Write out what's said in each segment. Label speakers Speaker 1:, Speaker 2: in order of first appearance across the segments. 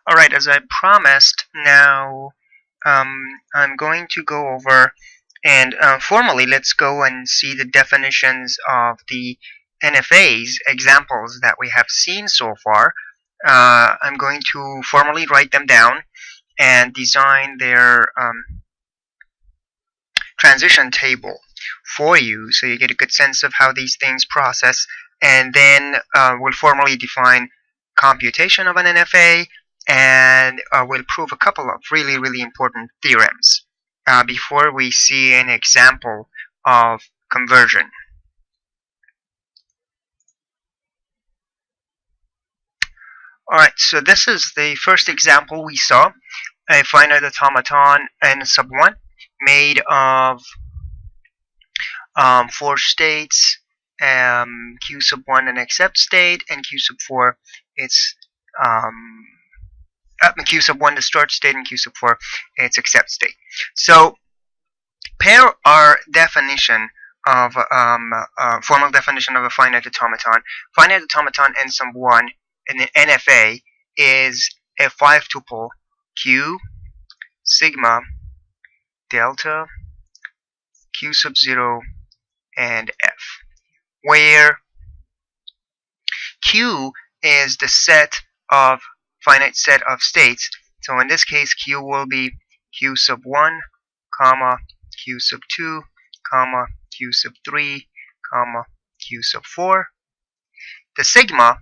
Speaker 1: Alright, as I promised, now I'm going to go over and formally let's go and see the definitions of the NFAs examples that we have seen so far. I'm going to formally write them down and design their transition table for you so you get a good sense of how these things process, and then we'll formally define computation of an NFA, and we'll prove a couple of really important theorems before we see an example of conversion. Alright, so this is the first example we saw, a finite automaton n sub 1 made of 4 states, q sub 1 an accept state, and q sub 4 its q sub 1 the start state, and q sub 4 its accept state. So pair our definition of formal definition of a finite automaton. Finite automaton n sub 1 in the NFA is a 5-tuple q sigma delta q sub 0 and f, where q is the finite set of states. So in this case, q will be q sub 1, comma, q sub 2, comma, q sub 3, comma, q sub 4. The sigma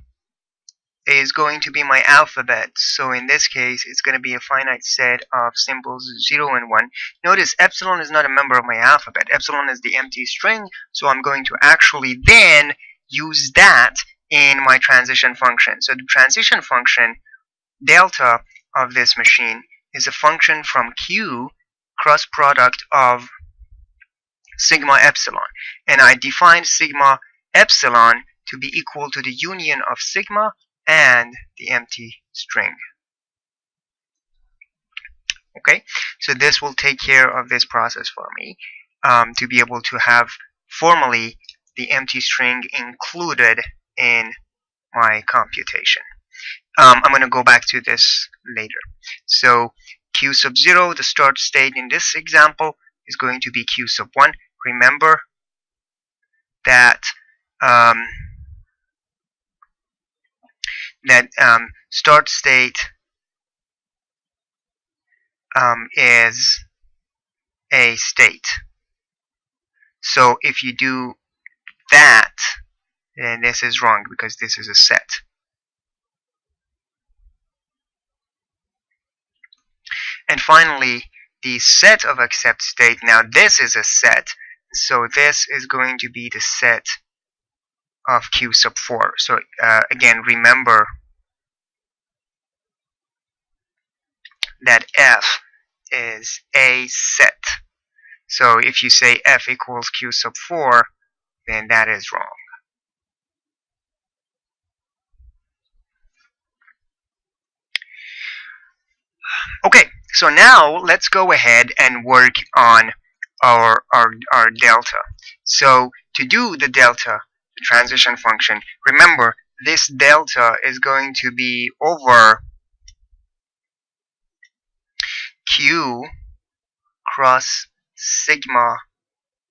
Speaker 1: is going to be my alphabet, so in this case it's going to be a finite set of symbols 0 and 1. Notice epsilon is not a member of my alphabet. Epsilon is the empty string, so I'm going to actually then use that in my transition function. So the transition function delta of this machine is a function from q cross product of sigma epsilon, and I defined sigma epsilon to be equal to the union of sigma and the empty string. Okay, so this will take care of this process for me, to be able to have formally the empty string included in my computation. I'm going to go back to this later. So q sub 0, the start state in this example, is going to be q sub 1. Remember that start state is a state. So if you do that, then this is wrong because this is a set. And finally, the set of accept state. Now this is a set, so this is going to be the set of q sub 4. So again, remember that f is a set. So if you say f equals q sub 4, then that is wrong. Okay, so now let's go ahead and work on our delta. So to do the delta, the transition function, remember this delta is going to be over q cross sigma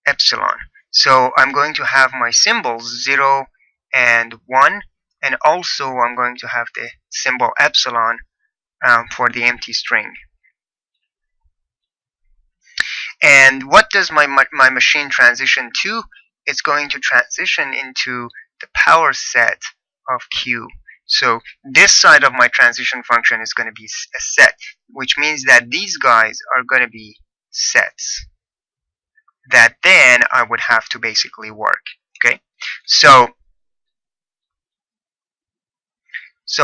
Speaker 1: epsilon. So I'm going to have my symbols 0 and 1, and also I'm going to have the symbol epsilon for the empty string. And what does my machine transition to? It's going to transition into the power set of q. So this side of my transition function is going to be a set, which means that these guys are going to be sets that then I would have to basically work. Okay, so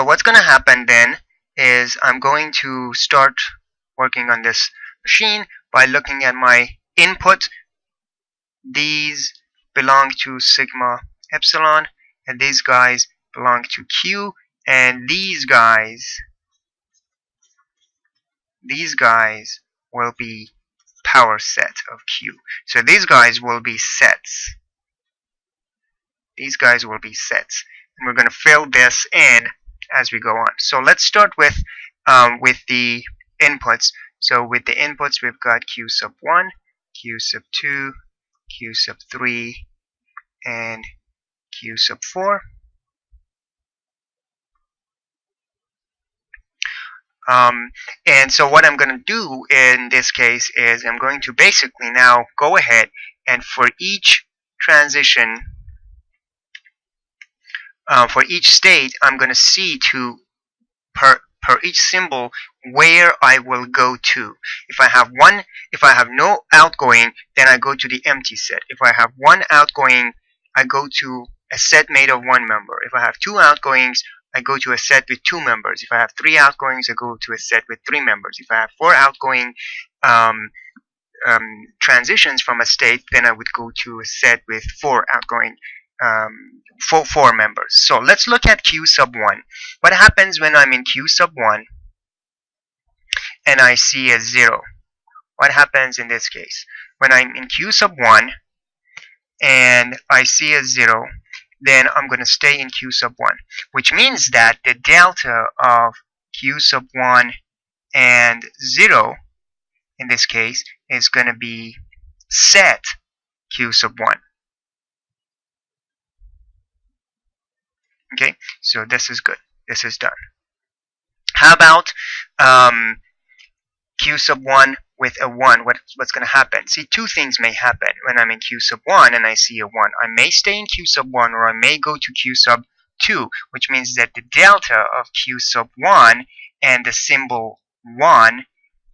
Speaker 1: what's going to happen then is I'm going to start working on this machine by looking at my input. These belong to sigma epsilon, and these guys belong to q, and these guys will be power set of q. So these guys will be sets. These guys will be sets, and we're going to fill this in as we go on. So let's start with with the inputs. So with the inputs, we've got q sub 1, q sub 2, q sub 3, and q sub 4. And so what I'm going to do in this case is I'm going to basically now go ahead and for each transition, for each state, I'm going to see to per each symbol where I will go to. If I have no outgoing, then I go to the empty set. If I have one outgoing, I go to a set made of one member. If I have two outgoings, I go to a set with two members. If I have three outgoings, I go to a set with three members. If I have four outgoing transitions from a state, then I would go to a set with four outgoing four members. So let's look at q sub 1. What happens when I'm in q sub 1 and I see a 0? What happens in this case? When I'm in q sub 1 and I see a 0, then I'm going to stay in q sub 1, which means that the delta of q sub 1 and 0 in this case is going to be set q sub 1. Okay, so this is good. This is done. How about q sub 1 with a 1? What's going to happen? See, two things may happen when I'm in q sub 1 and I see a 1. I may stay in q sub 1 or I may go to q sub 2, which means that the delta of q sub 1 and the symbol 1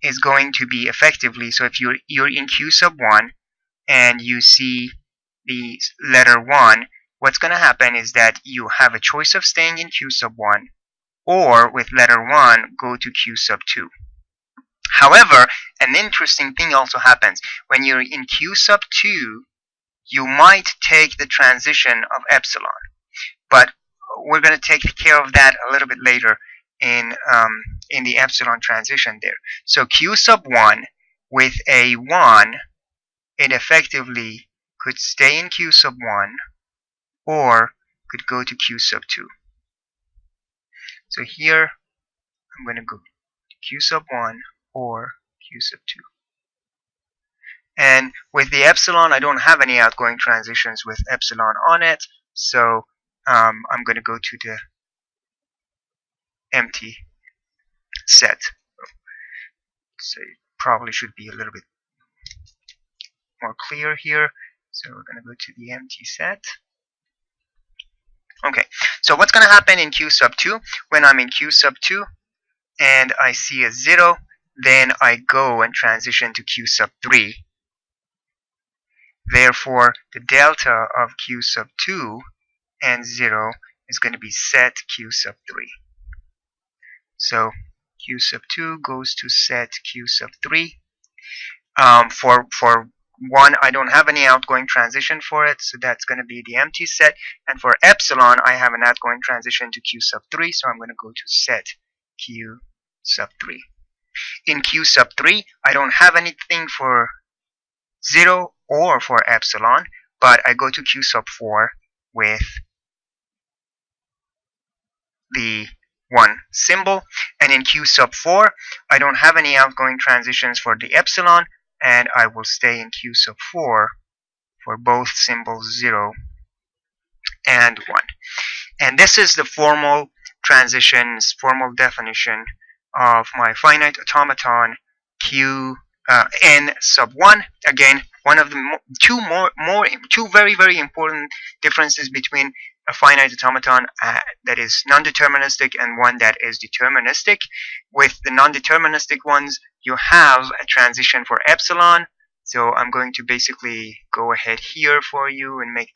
Speaker 1: is going to be effectively, so if you're in q sub 1 and you see the letter 1, what's going to happen is that you have a choice of staying in q sub 1 or with letter 1 go to q sub 2. However, an interesting thing also happens. When you're in q sub 2, you might take the transition of epsilon, but we're going to take care of that a little bit later in the epsilon transition there. So q sub 1 with a 1, it effectively could stay in q sub 1 or could go to q sub 2. So here I'm going to go to q sub 1 or q sub 2. And with the epsilon, I don't have any outgoing transitions with epsilon on it, so I'm going to go to the empty set. So it probably should be a little bit more clear here. So we're going to go to the empty set. Okay, so what's going to happen in q sub 2? When I'm in q sub 2 and I see a 0, then I go and transition to q sub 3. Therefore, the delta of q sub 2 and 0 is going to be set q sub 3. So q sub 2 goes to set q sub 3. For 1, I don't have any outgoing transition for it, so that's going to be the empty set. And for epsilon, I have an outgoing transition to q sub 3, so I'm going to go to set q sub 3. In q sub 3, I don't have anything for 0 or for epsilon, but I go to q sub 4 with the 1 symbol. And in q sub 4, I don't have any outgoing transitions for the epsilon, and I will stay in q sub 4 for both symbols 0 and 1. And this is the formal definition of my finite automaton q n sub 1. Again, one of the two very, very important differences between a finite automaton that is non-deterministic and one that is deterministic. With the non-deterministic ones, you have a transition for epsilon. So I'm going to basically go ahead here for you and make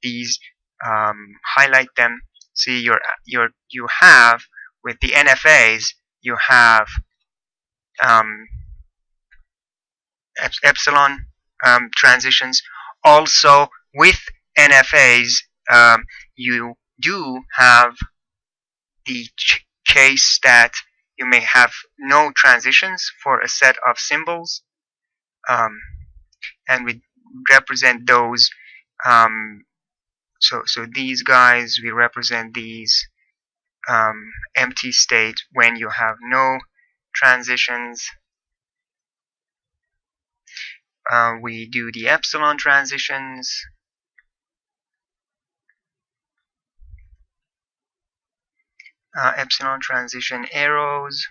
Speaker 1: these, highlight them. See, you have with the NFAs, you have epsilon transitions. Also, with NFAs, you do have the case that you may have no transitions for a set of symbols, and we represent those. So these guys, we represent these empty state when you have no transitions. We do the epsilon transitions. Epsilon transition arrows.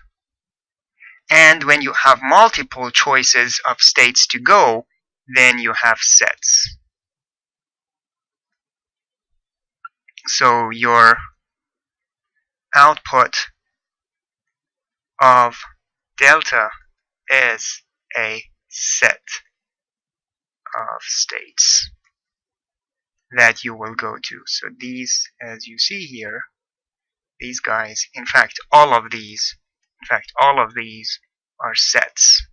Speaker 1: And when you have multiple choices of states to go, then you have sets. So your output of delta is a set of states that you will go to. So these, as you see here, these guys, in fact all of these are sets.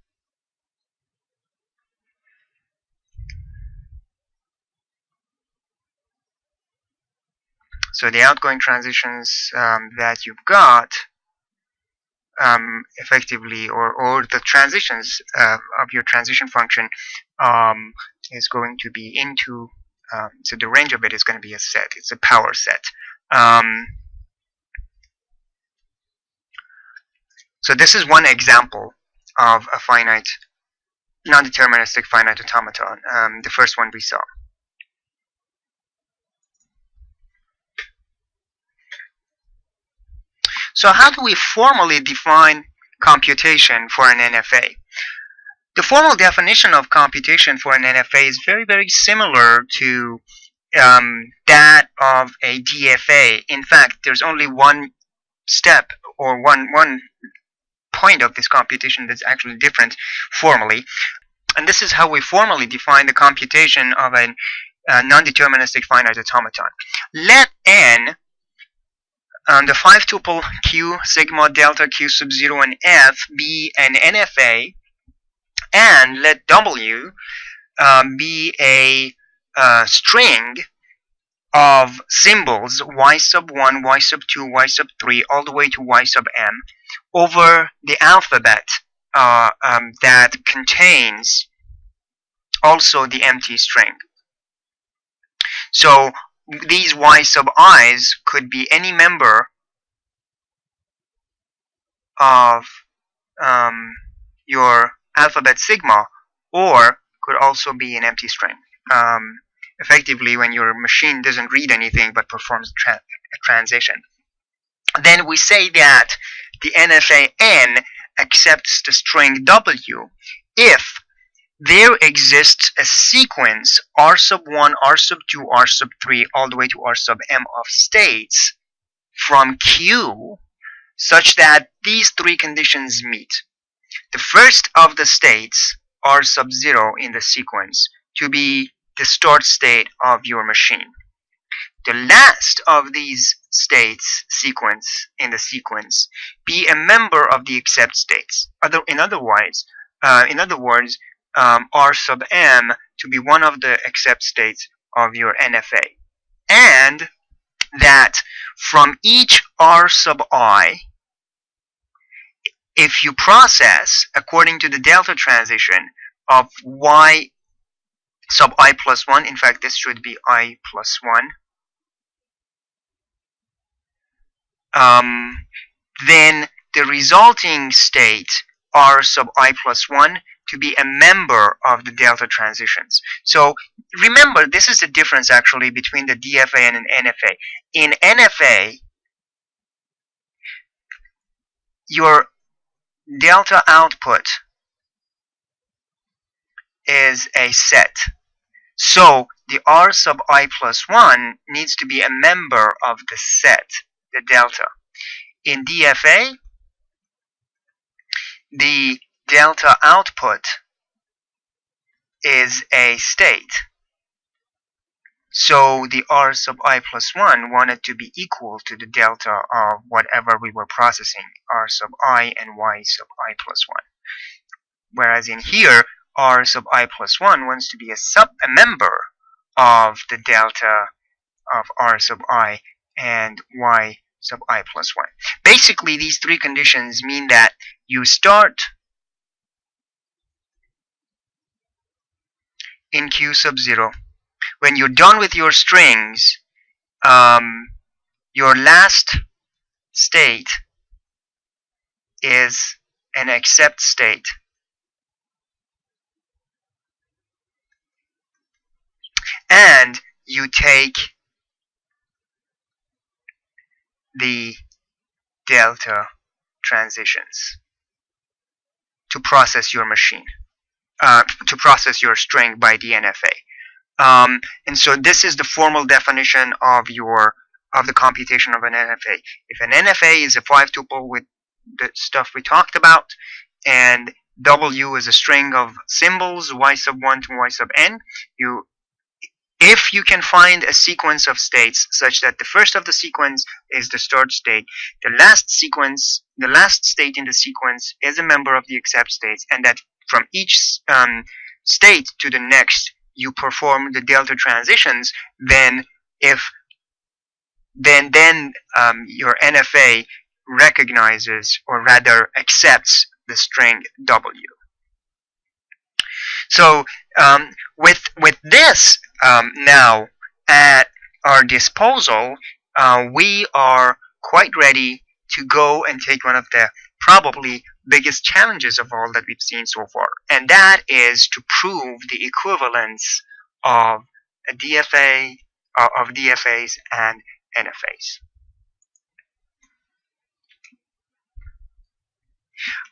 Speaker 1: So the outgoing transitions that you've got effectively, or the transitions of your transition function is going to be into, so the range of it is going to be a set. It's a power set. So this is one example of a finite, non-deterministic finite automaton, the first one we saw. So how do we formally define computation for an NFA? The formal definition of computation for an NFA is very, very similar to that of a DFA. In fact, there's only one step or one point of this computation that's actually different formally. And this is how we formally define the computation of a non-deterministic finite automaton. Let n, the 5-tuple q, sigma, delta, q sub 0, and f be an NFA, and let w be a string of symbols y sub 1, y sub 2, y sub 3, all the way to y sub m, over the alphabet that contains also the empty string. So these y sub i's could be any member of your alphabet sigma, or could also be an empty string. Effectively, when your machine doesn't read anything but performs a transition. Then we say that the NFA n accepts the string w if there exists a sequence r sub 1, r sub 2, r sub 3, all the way to r sub m of states from Q such that these three conditions meet. The first of the states, r sub 0 in the sequence, to be the start state of your machine. The last of these states in the sequence be a member of the accept states. In other words, r sub m to be one of the accept states of your NFA, and that from each r sub I, if you process according to the delta transition of y sub I plus 1, in fact this should be I plus 1, then the resulting state r sub I plus 1 to be a member of the delta transitions. So remember, this is the difference actually between the DFA and an NFA. In NFA, your delta output is a set. So the r sub I plus 1 needs to be a member of the set, the delta. In DFA, the delta output is a state. So the r sub I plus 1 wanted to be equal to the delta of whatever we were processing, r sub I and y sub I plus 1. Whereas in here, r sub I plus 1 wants to be a member of the delta of r sub I and y sub I plus 1. Basically, these three conditions mean that you start in q sub 0. When you're done with your strings, your last state is an accept state, and you take the delta transitions to process your machine, to process your string by the NFA. And so this is the formal definition of the computation of an NFA. If an NFA is a 5-tuple with the stuff we talked about, and W is a string of symbols, y sub 1 to y sub n, if you can find a sequence of states such that the first of the sequence is the start state, the last state in the sequence is a member of the accept states, and that from each state to the next you perform the delta transitions, then your NFA recognizes, or rather accepts, the string W. So with this now at our disposal, we are quite ready to go and take one of the probably biggest challenges of all that we've seen so far, and that is to prove the equivalence of a DFA, of DFAs and NFAs.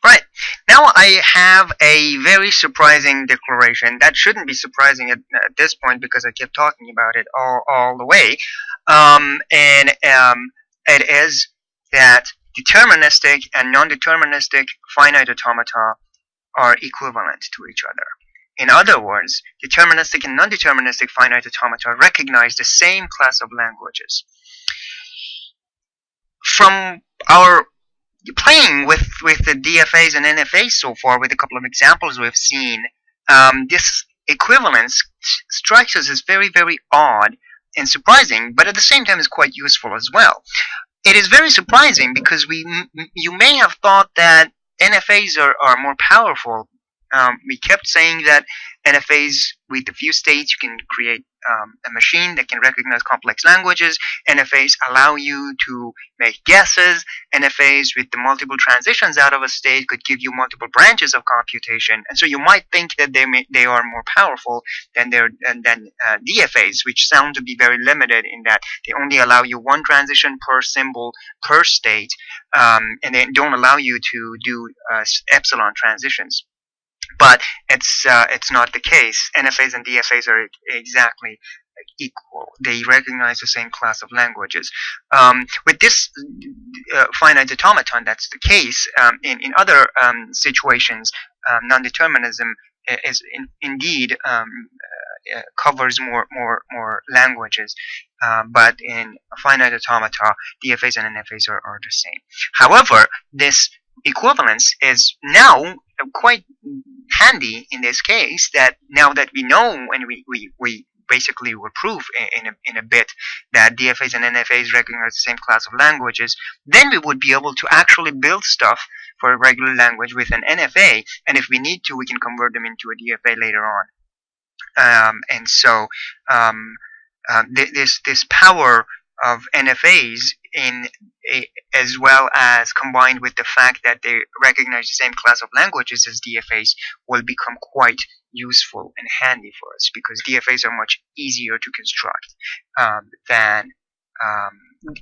Speaker 1: Right, now I have a very surprising declaration that shouldn't be surprising at this point because I kept talking about it all the way, it is that deterministic and non-deterministic finite automata are equivalent to each other. In other words, deterministic and non-deterministic finite automata recognize the same class of languages. From our playing with the DFAs and NFAs so far, with a couple of examples we've seen, this equivalence strikes us as very, very odd and surprising, but at the same time is quite useful as well. It is very surprising because you may have thought that NFAs are more powerful. We kept saying that NFAs, with a few states, you can create a machine that can recognize complex languages. NFAs allow you to make guesses. NFAs with the multiple transitions out of a state could give you multiple branches of computation. And so you might think that they are more powerful than DFAs, which sound to be very limited in that they only allow you one transition per symbol per state, and they don't allow you to do epsilon transitions. But it's not the case. NFAs and DFAs are exactly equal. They recognize the same class of languages. With this finite automaton, that's the case. In other situations, non-determinism is indeed covers more languages, but in finite automata, DFAs and NFAs are the same. However, this equivalence is now quite handy in this case, that now that we know, and we basically will prove in a bit, that DFAs and NFAs recognize the same class of languages, then we would be able to actually build stuff for a regular language with an NFA, and if we need to, we can convert them into a DFA later on. And so this power of NFAs, as well as combined with the fact that they recognize the same class of languages as DFAs, will become quite useful and handy for us, because DFAs are much easier to construct than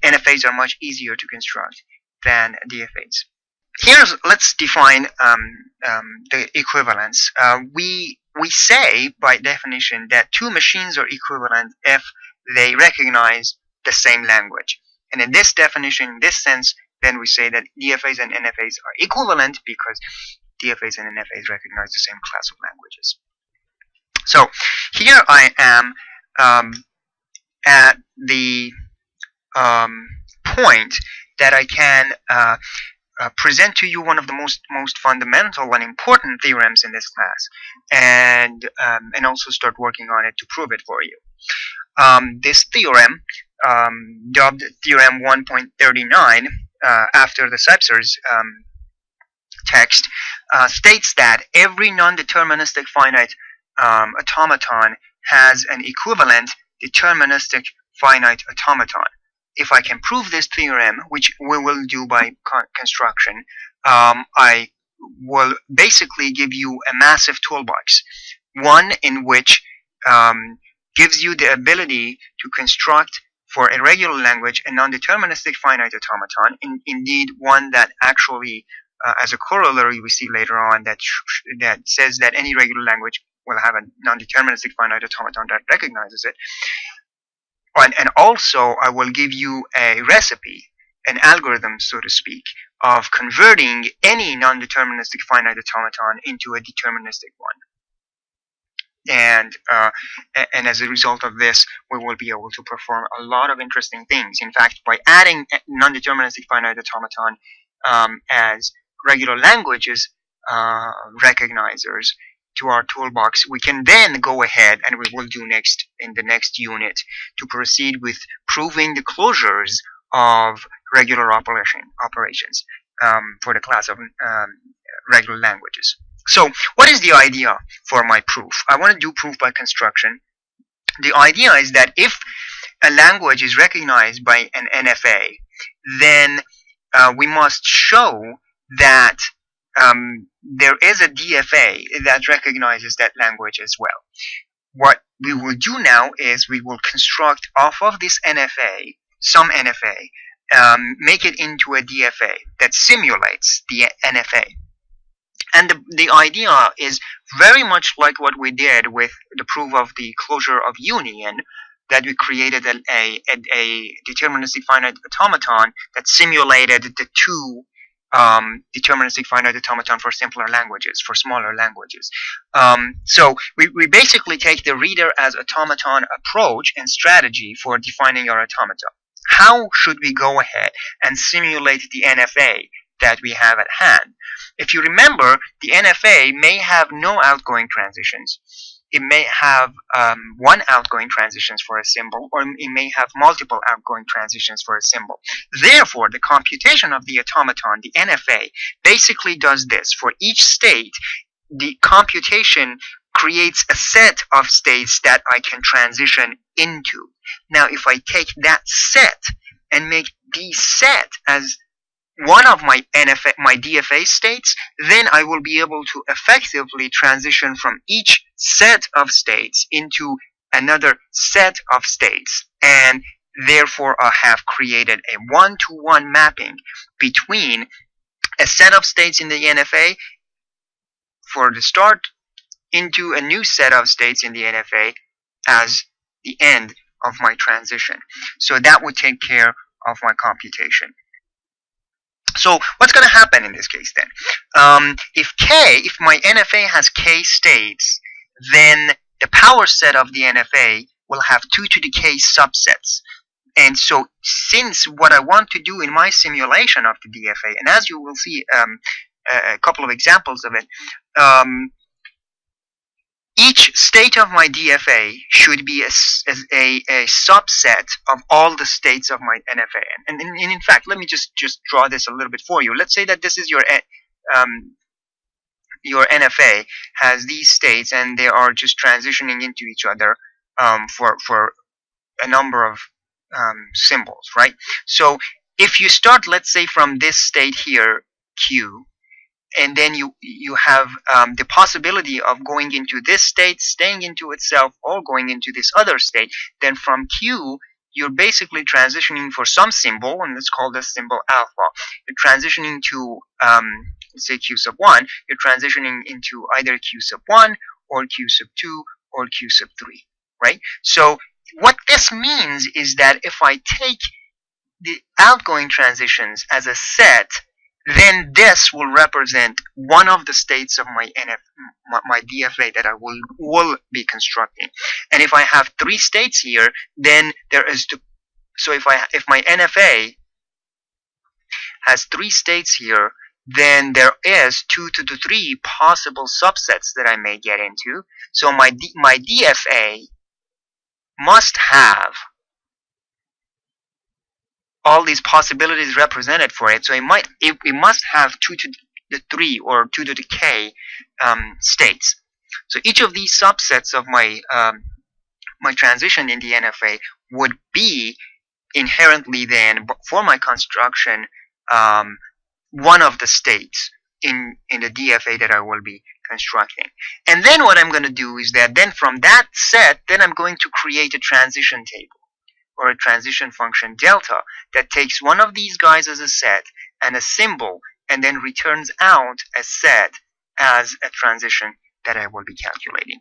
Speaker 1: NFAs are much easier to construct than DFAs. Let's define the equivalence. We say by definition that two machines are equivalent if they recognize the same language. And in this definition, in this sense, then we say that DFAs and NFAs are equivalent because DFAs and NFAs recognize the same class of languages. So here I am at the point that I can present to you one of the most fundamental and important theorems in this class, and also start working on it to prove it for you. This theorem, dubbed Theorem 1.39 after the Seipser's text, states that every non-deterministic finite automaton has an equivalent deterministic finite automaton. if I can prove this theorem, which we will do by construction, I will basically give you a massive toolbox. One in which gives you the ability to construct for a regular language a non-deterministic finite automaton, indeed one that actually, as a corollary we see later on, that says that any regular language will have a non-deterministic finite automaton that recognizes it. And also I will give you a recipe, an algorithm, so to speak, of converting any non-deterministic finite automaton into a deterministic one. And as a result of this, we will be able to perform a lot of interesting things. In fact, by adding non-deterministic finite automaton as regular languages recognizers to our toolbox, we can then go ahead, and we will do next in the next unit, to proceed with proving the closures of regular operations for the class of regular languages. So what is the idea for my proof? I want to do proof by construction. The idea is that if a language is recognized by an NFA, then we must show that there is a DFA that recognizes that language as well. What we will do now is we will construct off of this NFA, some NFA, make it into a DFA that simulates the NFA. And the idea is very much like what we did with the proof of the closure of union, that we created a deterministic finite automaton that simulated the two deterministic finite automaton for simpler languages, for smaller languages. So we basically take the reader as automaton approach and strategy for defining our automaton. How should we go ahead and simulate the NFA that we have at hand? If you remember, the NFA may have no outgoing transitions. It may have one outgoing transitions for a symbol, or it may have multiple outgoing transitions for a symbol. Therefore, the computation of the automaton, the NFA, basically does this. For each state, the computation creates a set of states that I can transition into. Now, if I take that set and make the set as one of my NFA, my DFA states, then I will be able to effectively transition from each set of states into another set of states, and therefore I have created a one-to-one mapping between a set of states in the NFA for the start into a new set of states in the NFA as the end of my transition. So that would take care of my computation. So what's going to happen in this case then? If my NFA has k states, then the power set of the NFA will have 2 to the k subsets. And so since what I want to do in my simulation of the DFA, and as you will see a couple of examples of it, each state of my DFA should be a subset of all the states of my NFA. And in fact, let me just draw this a little bit for you. Let's say that this is your NFA has these states, and they are just transitioning into each other for a number of symbols, right? So if you start, let's say, from this state here, Q, and then you have the possibility of going into this state, staying into itself, or going into this other state, then from Q, you're basically transitioning for some symbol, and let's call this symbol alpha. You're transitioning to, let's say, Q sub 1. You're transitioning into either Q sub 1, or Q sub 2, or Q sub 3, right? So what this means is that if I take the outgoing transitions as a set, then this will represent one of the states of my DFA that I will be constructing. And if I have 3 states here, then there is so if my NFA has 3 states here, then there is 2 to the 3 possible subsets that I may get into. So my DFA must have all these possibilities represented for it. So it must have 2 to the 3 or 2 to the k states. So each of these subsets of my my transition in the NFA would be inherently then for my construction one of the states in the DFA that I will be constructing. And then what I'm going to do is that then from that set, then I'm going to create a transition table or a transition function delta that takes one of these guys as a set and a symbol and then returns out a set as a transition that I will be calculating.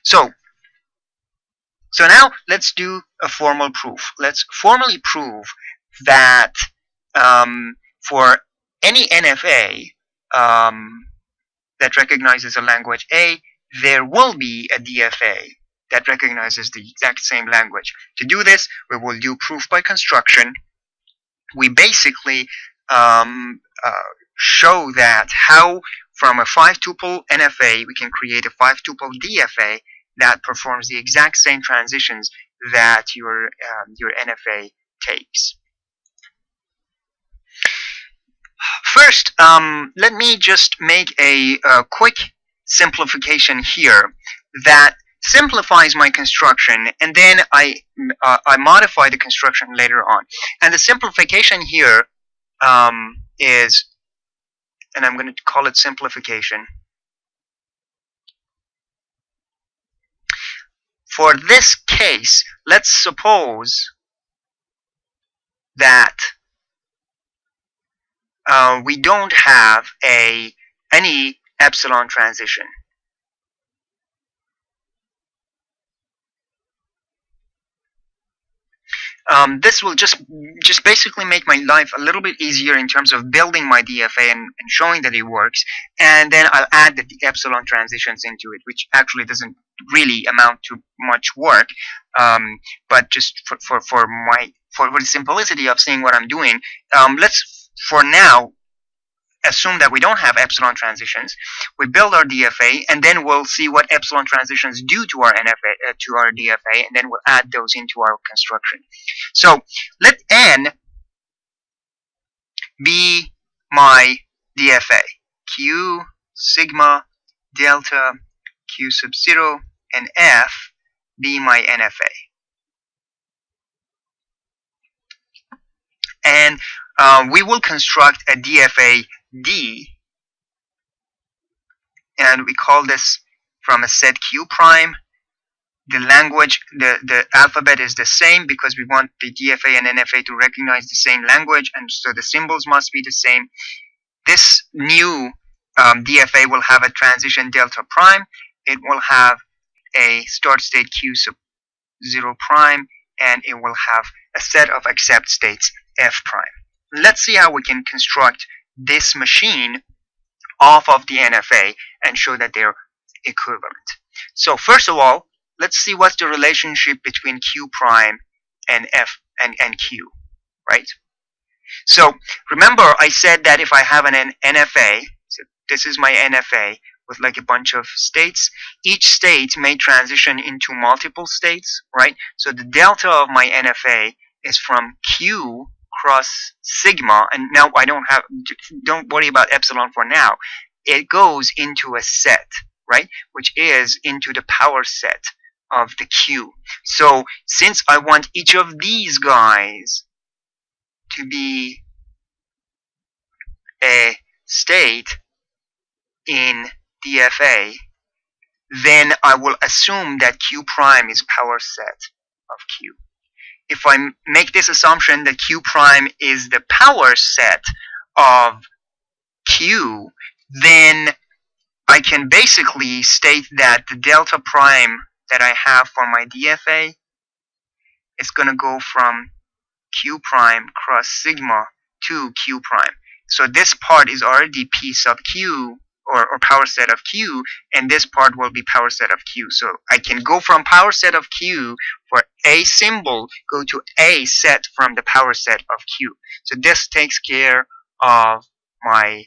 Speaker 1: So now let's do a formal proof. Let's formally prove that for any NFA that recognizes a language A, there will be a DFA that recognizes the exact same language. To do this, we will do proof by construction. We basically show that how from a 5-tuple NFA we can create a 5-tuple DFA that performs the exact same transitions that your NFA takes. First, let me just make a quick simplification here that simplifies my construction, and then I modify the construction later on. And the simplification here is, and I'm going to call it simplification. For this case, let's suppose that we don't have any epsilon transition. This will just basically make my life a little bit easier in terms of building my DFA and showing that it works, and then I'll add the epsilon transitions into it, which actually doesn't really amount to much work, but just for the simplicity of seeing what I'm doing, let's for now assume that we don't have epsilon transitions. We build our DFA, and then we'll see what epsilon transitions do to our NFA, to our DFA, and then we'll add those into our construction. So let N be my DFA. Q sigma delta Q sub 0 and F be my NFA. And we will construct a DFA D, and we call this from a set Q prime. The language, the alphabet is the same because we want the DFA and NFA to recognize the same language, and so the symbols must be the same. This new DFA will have a transition delta prime. It will have a start state Q sub 0 prime, and it will have a set of accept states F prime. Let's see how we can construct this machine off of the NFA and show that they're equivalent. So first of all, let's see what's the relationship between Q prime and F and Q, right? So remember I said that if I have an NFA, so this is my NFA with like a bunch of states, each state may transition into multiple states, right? So the delta of my NFA is from Q cross sigma, and now I don't worry about epsilon for now. It goes into a set, right, which is into the power set of the Q. So since I want each of these guys to be a state in DFA, then I will assume that Q prime is power set of Q. If I make this assumption that Q prime is the power set of Q, then I can basically state that the delta prime that I have for my DFA is going to go from Q prime cross sigma to Q prime. So this part is already P sub Q, or power set of Q, and this part will be power set of Q. So I can go from power set of Q for a symbol, go to a set from the power set of Q. So this takes care of my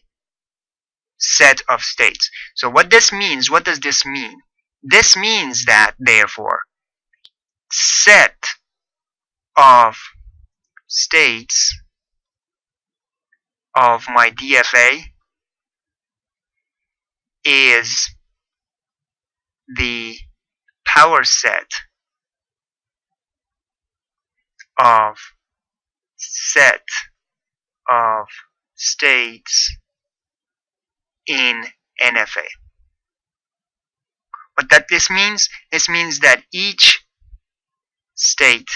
Speaker 1: set of states. So what this means, what does this mean? This means that, therefore, set of states of my DFA is the power set of set of states in NFA. What that this means? This means that each state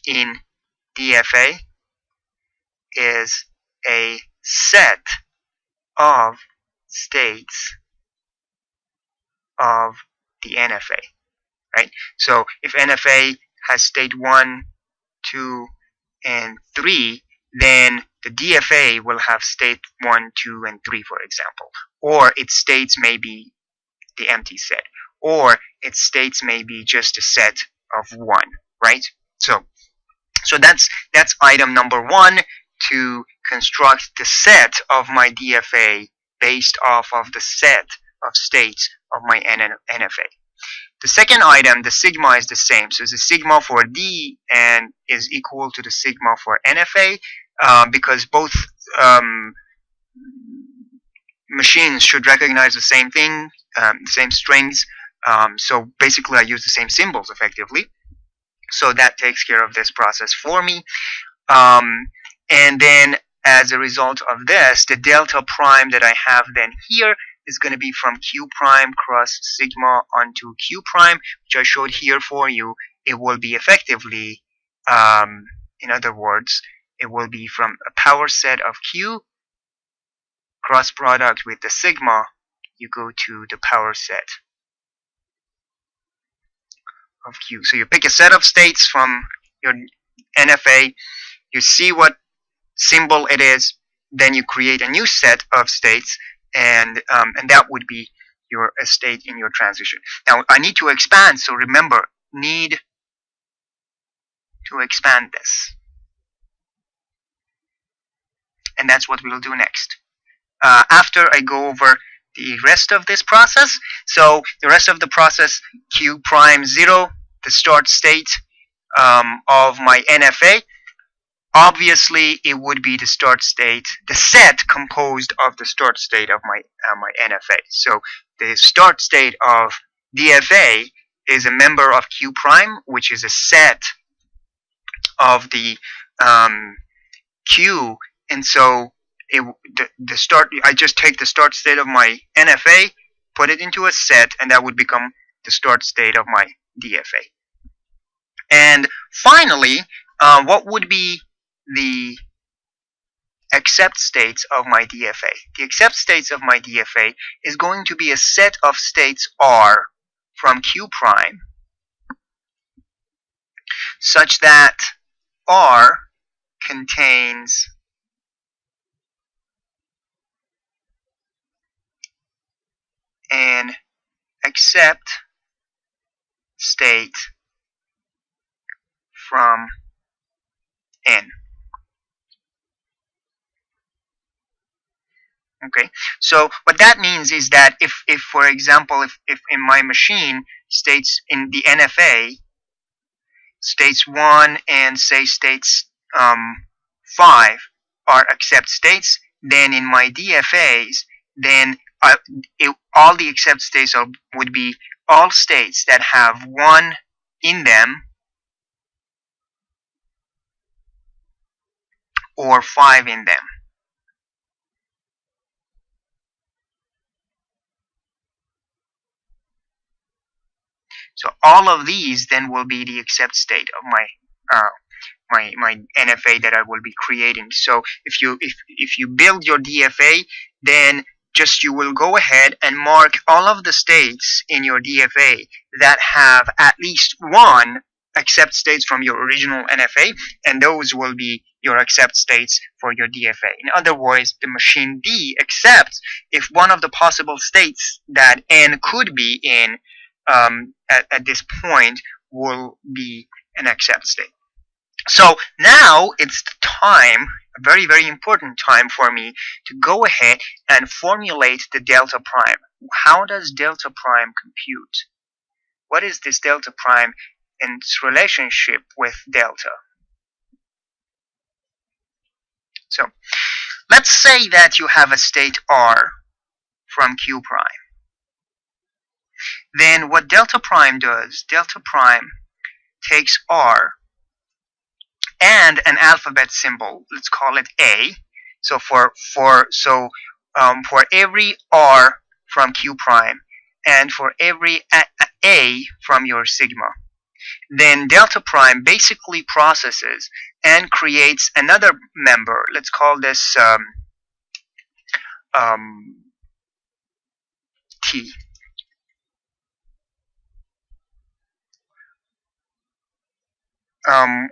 Speaker 1: in DFA is a set of states of the NFA, right? So if NFA has state 1, 2, and 3, then the DFA will have state 1, 2, and 3, for example. Or its states may be the empty set. Or its states may be just a set of 1, right? So that's item number 1, to construct the set of my DFA based off of the set of states of my NFA. The second item, the sigma, is the same. So the sigma for D and is equal to the sigma for NFA, because both machines should recognize the same thing, the same strings. So basically I use the same symbols effectively. So that takes care of this process for me. And then as a result of this, the delta prime that I have then here is going to be from Q prime cross sigma onto Q prime, which I showed here for you. It will be effectively, in other words, it will be from a power set of Q, cross product with the sigma, you go to the power set of Q. So you pick a set of states from your NFA, you see what symbol it is, then you create a new set of states, and that would be your state in your transition. Now I need to expand, so remember, need to expand this, and that's what we'll do next. After I go over the rest of this process, so the rest of the process, Q prime 0, the start state of my NFA, obviously it would be the start state, the set composed of the start state of my NFA. So the start state of DFA is a member of Q prime, which is a set of the Q, and so the start, I just take the start state of my NFA, put it into a set, and that would become the start state of my DFA. And finally, what would be the accept states of my DFA? The accept states of my DFA is going to be a set of states R from Q prime, such that R contains an accept state from N. Okay, so what that means is that if for example, if in my machine states in the NFA, states 1 and say states 5 are accept states, then in my DFAs, then all the accept states would be all states that have 1 in them or 5 in them. So all of these then will be the accept state of my NFA that I will be creating. So if you build your DFA, then just you will go ahead and mark all of the states in your DFA that have at least 1 accept states from your original NFA, and those will be your accept states for your DFA. In other words, the machine D accepts if one of the possible states that N could be in at this point will be an accept state. So now it's the time, a very, very important time for me to go ahead and formulate the delta prime. How does delta prime compute? What is this delta prime and its relationship with delta? So let's say that you have a state R from Q prime. Then what delta prime does, delta prime takes R and an alphabet symbol. Let's call it A. So for every R from Q prime and for every A from your sigma, then delta prime basically processes and creates another member. Let's call this um, T.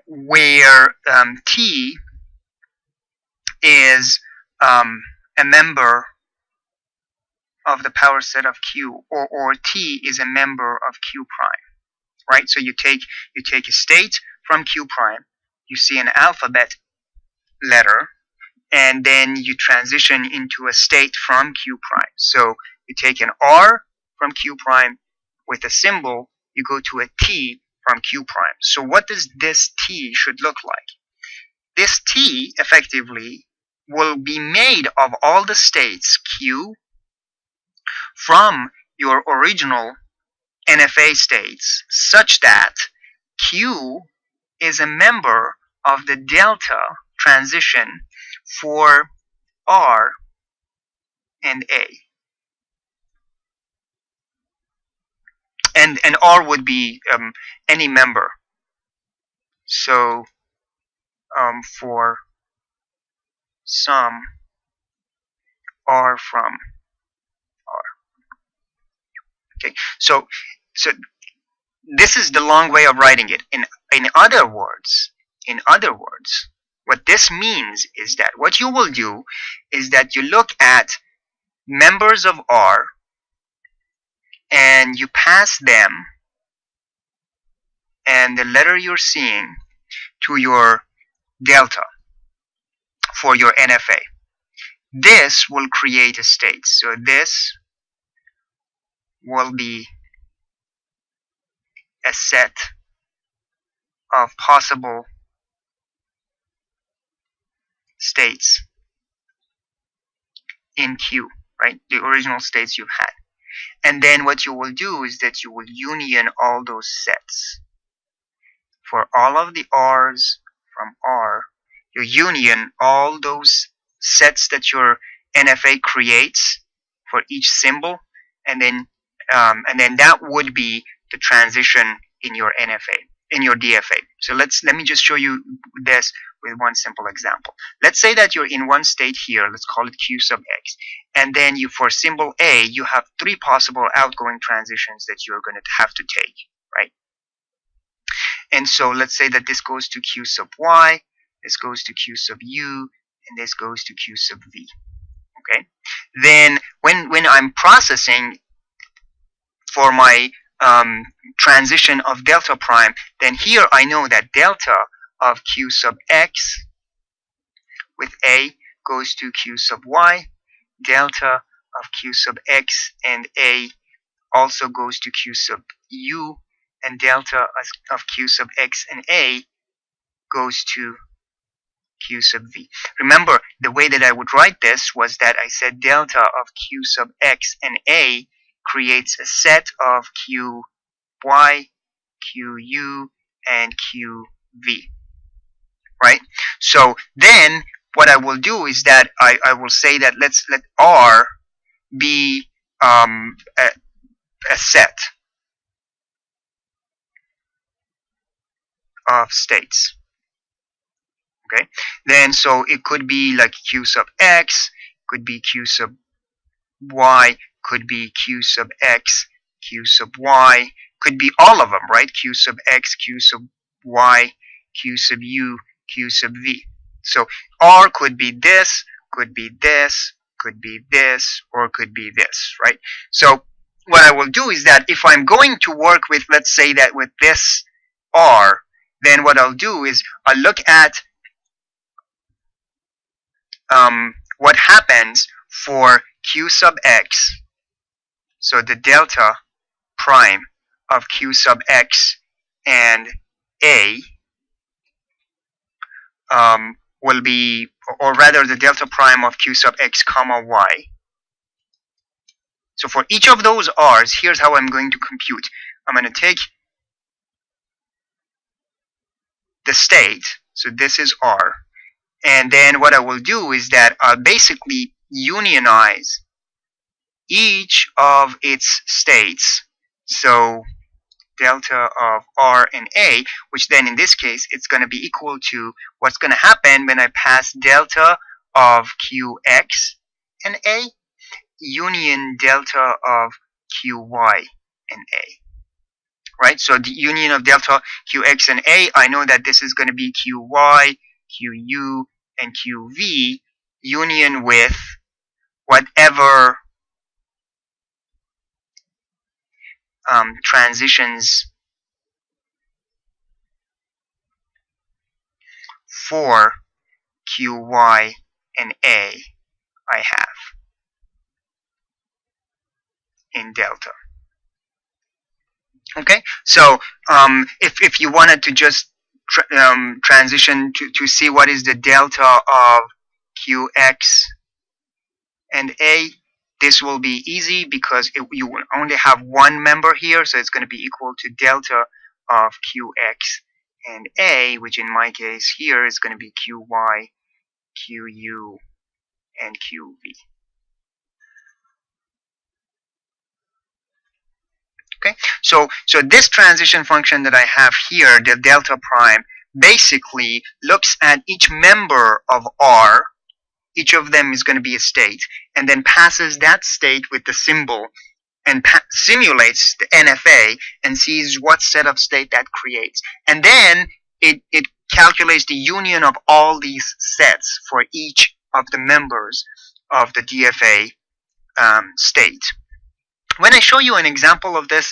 Speaker 1: Where T is a member of the power set of Q, or T is a member of Q prime, right? So you take a state from Q prime, you see an alphabet letter, and then you transition into a state from Q prime. So you take an R from Q prime with a symbol, you go to a T from Q prime. So what does this T should look like? This T effectively will be made of all the states Q from your original NFA states, such that Q is a member of the delta transition for R and A. And R would be any member. So for some R from R. Okay, so this is the long way of writing it. In other words, what this means is that what you will do is that you look at members of R and you pass them and the letter you're seeing to your delta for your NFA. This will create a state. So this will be a set of possible states in Q, right? The original states you've had. And then what you will do is that you will union all those sets. For all of the R's from R, you union all those sets that your NFA creates for each symbol, and then that would be the transition in your NFA, in your DFA. So let me just show you this with one simple example. Let's say that you're in one state here, let's call it Q sub X, and then you, for symbol A, you have 3 possible outgoing transitions that you're going to have to take, right? And so let's say that this goes to Q sub Y, this goes to Q sub U, and this goes to Q sub V. Okay? Then when I'm processing for my transition of delta prime, then here I know that delta of Q sub X with A goes to Q sub Y, delta of Q sub X and A also goes to Q sub U, and delta of Q sub X and A goes to Q sub V. Remember, the way that I would write this was that I said delta of Q sub X and A creates a set of Q Y, Q U, and Q V. Right? So then what I will do is that I will say that let R be a set of states. Okay, then so it could be like Q sub X, could be Q sub Y, could be Q sub X, Q sub Y, could be all of them, right? Q sub X, Q sub Y, Q sub U, Q sub V. So R could be this, could be this, could be this, or could be this, right? So what I will do is that if I'm going to work with, let's say that with this R, then what I'll do is I'll look at what happens for Q sub X. So the delta prime of Q sub X and A will be, or rather the delta prime of Q sub X comma Y. So for each of those R's, here's how I'm going to compute. I'm going to take the state, So this is R. And then what I will do is that I'll basically unionize each of its states. So delta of R and A, which then in this case it's going to be equal to what's going to happen when I pass delta of Qx and A union delta of Qy and A. Right? So the union of delta Qx and A, I know that this is going to be Qy, Qu, and Qv union with whatever transitions for Qy and A I have in delta. Okay, so if you wanted to just transition to see what is the delta of Qx and A, this will be easy because you will only have one member here, so it's going to be equal to delta of Qx and A, which in my case here is going to be Qy, Qu, and Qv. Okay, so this transition function that I have here, the delta prime, basically looks at each member of R. Each of them is going to be a state, and then passes that state with the symbol and simulates the NFA and sees what set of state that creates. And then it calculates the union of all these sets for each of the members of the DFA state. When I show you an example of this,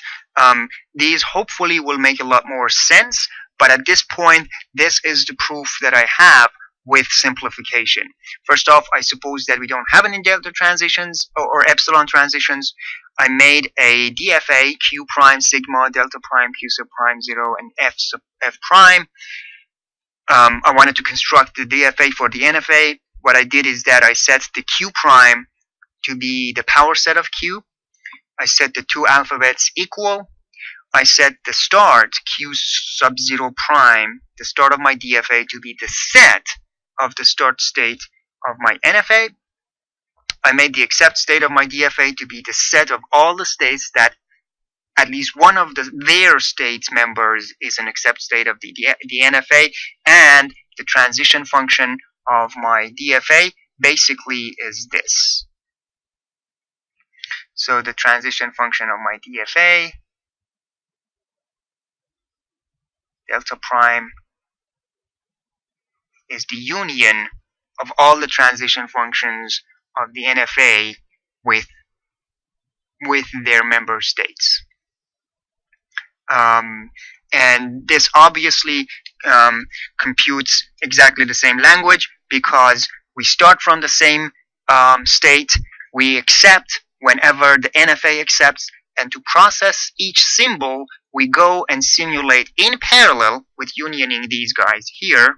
Speaker 1: these hopefully will make a lot more sense, but at this point, this is the proof that I have with simplification. First off, I suppose that we don't have any delta transitions or epsilon transitions. I made a DFA Q prime sigma delta prime Q sub prime 0 and F sub F prime. I wanted to construct the DFA for the NFA. What I did is that I set the Q prime to be the power set of Q. I set the two alphabets equal. I set the start Q sub 0 prime, the start of my DFA, to be the set of the start state of my NFA. I made the accept state of my DFA to be the set of all the states that at least one of their states members is an accept state of the NFA, and the transition function of my DFA basically is this. So the transition function of my DFA, delta prime, is the union of all the transition functions of the NFA with their member states. And this obviously computes exactly the same language because we start from the same state, we accept whenever the NFA accepts, and to process each symbol, we go and simulate in parallel with unioning these guys here,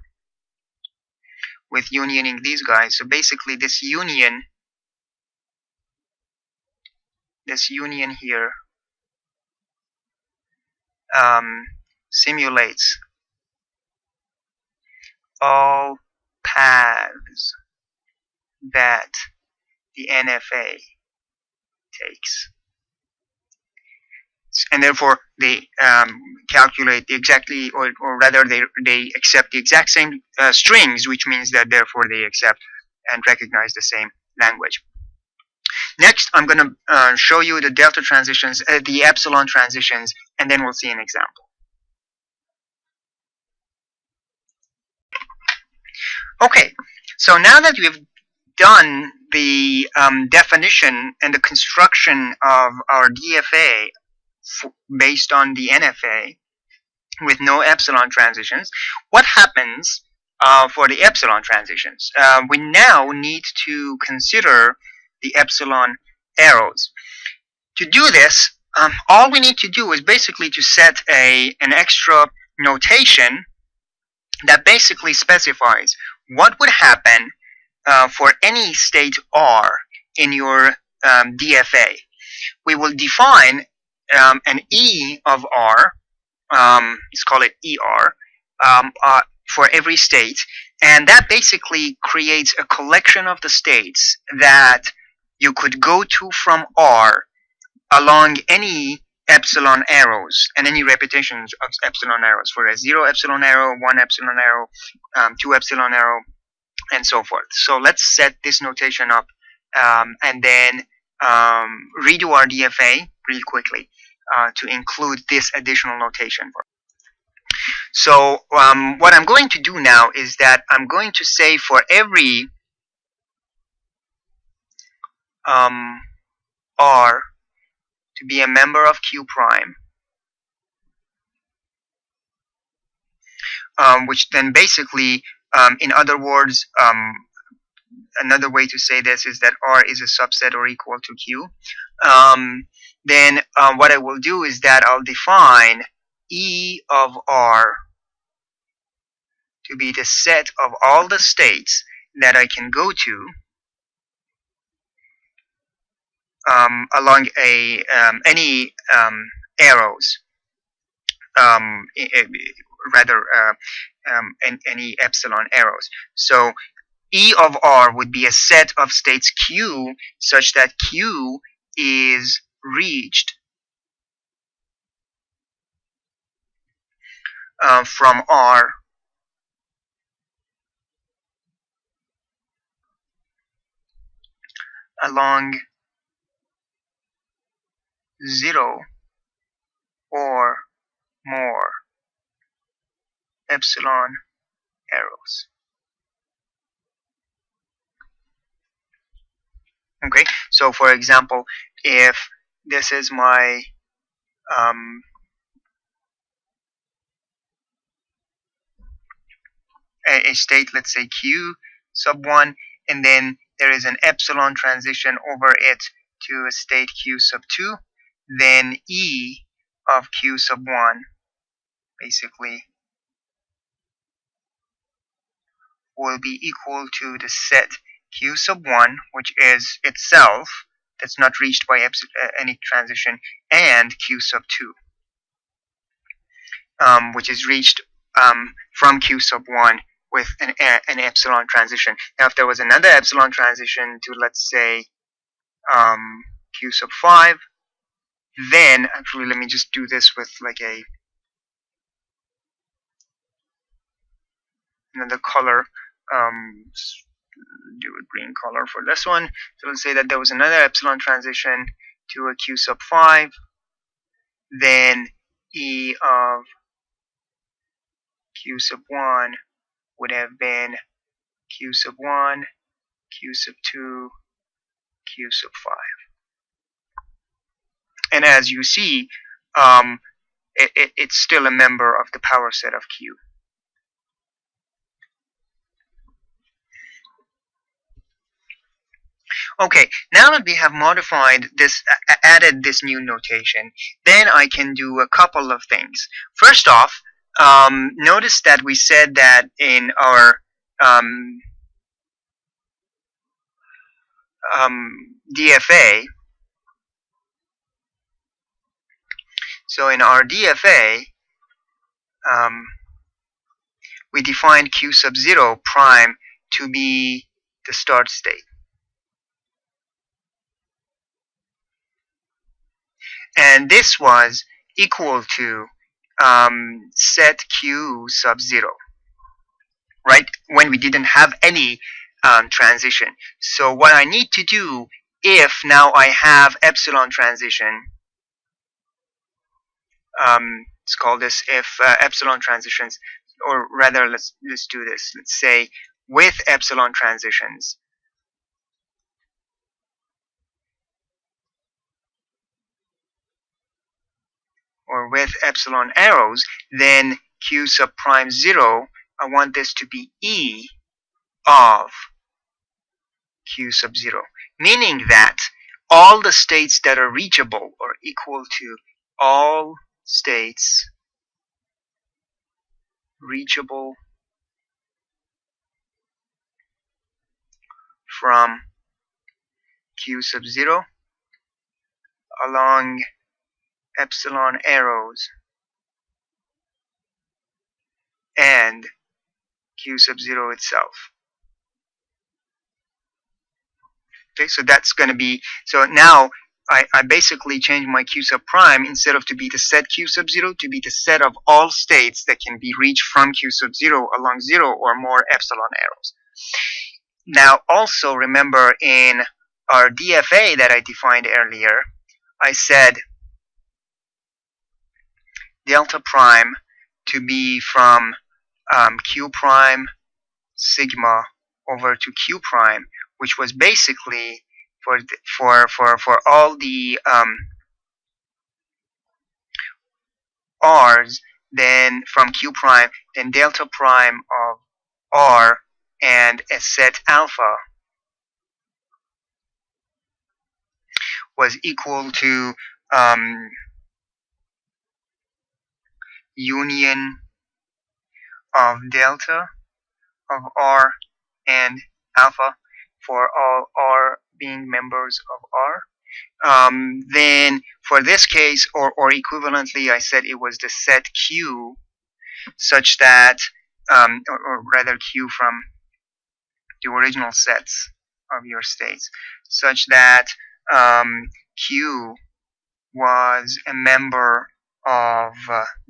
Speaker 1: So basically this union here simulates all paths that the NFA takes, and therefore they calculate exactly, or rather they accept the exact same strings, which means that therefore they accept and recognize the same language. Next, I'm going to show you the delta transitions, the epsilon transitions, and then we'll see an example. Okay, so now that we've done the definition and the construction of our DFA based on the NFA with no epsilon transitions, what happens for the epsilon transitions? We now need to consider the epsilon arrows. To do this, all we need to do is basically to set an extra notation that basically specifies what would happen for any state R in your DFA. We will define an E of R, let's call it ER, for every state, and that basically creates a collection of the states that you could go to from R along any epsilon arrows and any repetitions of epsilon arrows, for a 0 epsilon arrow, 1 epsilon arrow, 2 epsilon arrow, and so forth. So let's set this notation up and then redo our DFA really quickly to include this additional notation. So what I'm going to do now is that I'm going to say for every R to be a member of Q prime, which then basically, in other words, another way to say this is that R is a subset or equal to Q. Then what I will do is that I'll define E of R to be the set of all the states that I can go to along any arrows, rather any epsilon arrows. So E of R would be a set of states Q such that Q is reached from R along 0 or more epsilon arrows. Okay, so for example, if this is my a state, let's say Q sub 1, and then there is an epsilon transition over it to a state Q sub 2, then E of Q sub 1 basically will be equal to the set Q sub 1, which is itself, that's not reached by any transition, and Q sub 2, which is reached from Q sub 1 with an epsilon transition. Now if there was another epsilon transition to, let's say, Q sub 5, then actually let me just do this with like another color, do a green color for this one. So let's say that there was another epsilon transition to a Q sub 5, then E of Q sub 1 would have been Q sub 1, Q sub 2, Q sub 5. And as you see, it's still a member of the power set of Q. Okay, now that we have modified this, added this new notation, then I can do a couple of things. First off, notice that we said that in our DFA, so in our DFA, we defined Q sub 0 prime to be the start state. And this was equal to set Q sub 0, right? When we didn't have any transition. So what I need to do, if now I have epsilon transition, let's call this if epsilon transitions, or rather let's do this. Let's say with epsilon transitions, or with epsilon arrows, then Q sub prime 0, I want this to be E of Q sub 0, meaning that all the states that are reachable are equal to all states reachable from Q sub 0 along epsilon arrows and q sub 0 itself. Okay, so that's going to be, so now I basically change my q sub prime, instead of to be the set q sub 0, to be the set of all states that can be reached from q sub 0 along 0 or more epsilon arrows. Now also remember, in our DFA that I defined earlier, I said delta prime to be from q prime sigma over to q prime, which was basically for all the r's, then from q prime, then delta prime of r and a set alpha was equal to union of delta of r and alpha for all r being members of r. Then for this case, or equivalently, I said it was the set q, such that, or rather q from the original sets of your states, such that q was a member of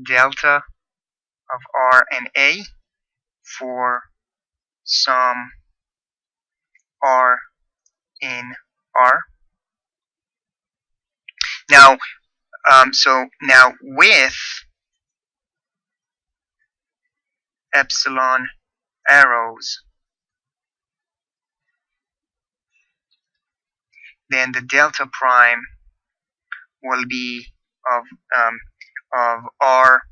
Speaker 1: delta of r and a for some r in r. Now, so now with epsilon arrows, then the delta prime will be of r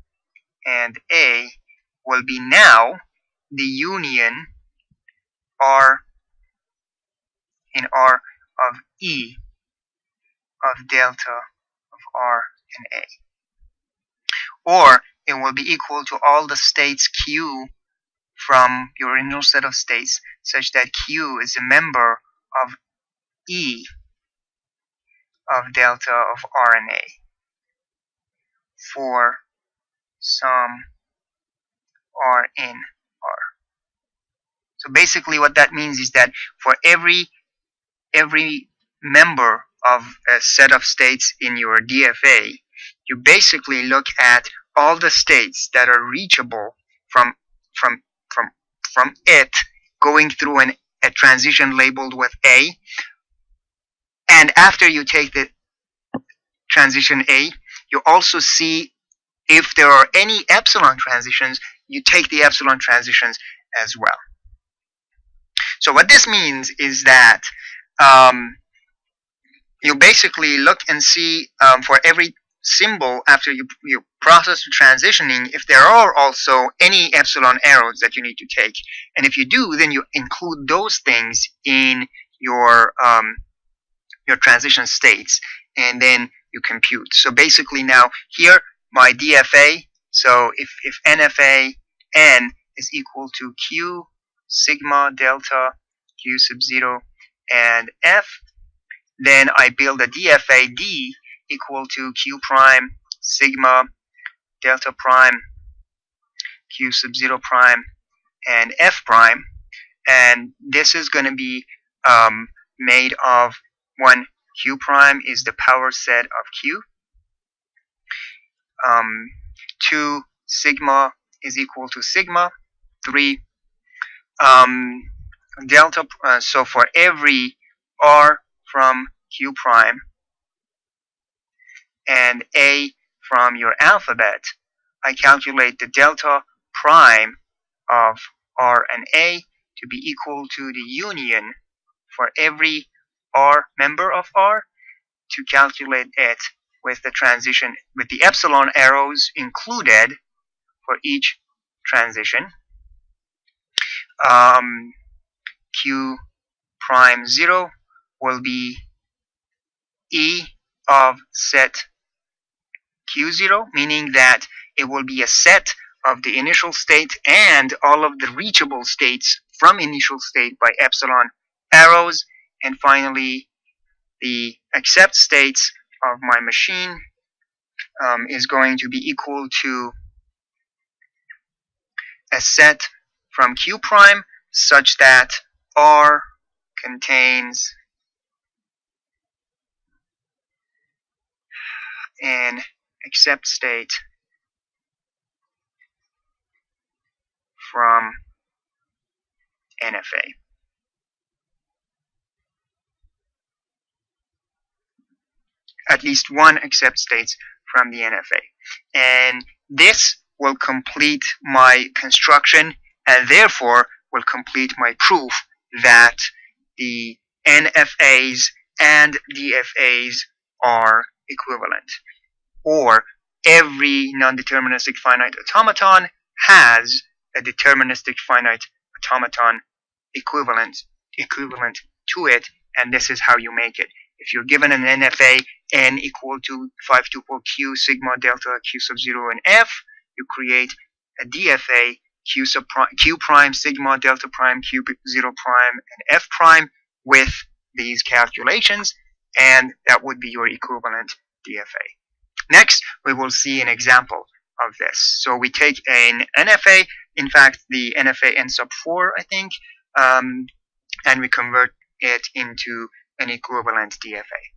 Speaker 1: and a will be now the union r in r of e of delta of r and a, or it will be equal to all the states q from your original set of states, such that q is a member of e of delta of r and a for some r in r. So basically what that means is that for every member of a set of states in your DFA, you basically look at all the states that are reachable from it, going through a transition labeled with A, and after you take the transition A, you also see if there are any epsilon transitions, you take the epsilon transitions as well. So what this means is that you basically look and see for every symbol after you process the transitioning, if there are also any epsilon arrows that you need to take, and if you do, then you include those things in your transition states, and then you compute. So basically now here my DFA, so if NFA n is equal to q sigma delta q sub 0 and f, then I build a DFA d equal to q prime sigma delta prime q sub 0 prime and f prime, and this is going to be made of one, q prime is the power set of q, 2 sigma is equal to sigma, 3 delta, so for every r from q prime and a from your alphabet, I calculate the delta prime of r and a to be equal to the union for every r member of r, to calculate it with the transition, with the epsilon arrows included for each transition. Q prime 0 will be e of set q0, meaning that it will be a set of the initial state and all of the reachable states from initial state by epsilon arrows, and finally the accept states of my machine is going to be equal to a set from Q prime such that R contains an accept state from NFA. At least one accept states from the NFA. And this will complete my construction and therefore will complete my proof that the NFAs and DFAs are equivalent. Or every non-deterministic finite automaton has a deterministic finite automaton equivalent to it, and this is how you make it. If you're given an NFA n equal to 5 tuple q sigma delta q sub 0 and f, you create a DFA q prime sigma delta prime q 0 prime and f prime with these calculations, and that would be your equivalent DFA. Next, we will see an example of this. So we take an NFA, in fact the NFA n sub 4 I think, and we convert it into an equivalent DFA.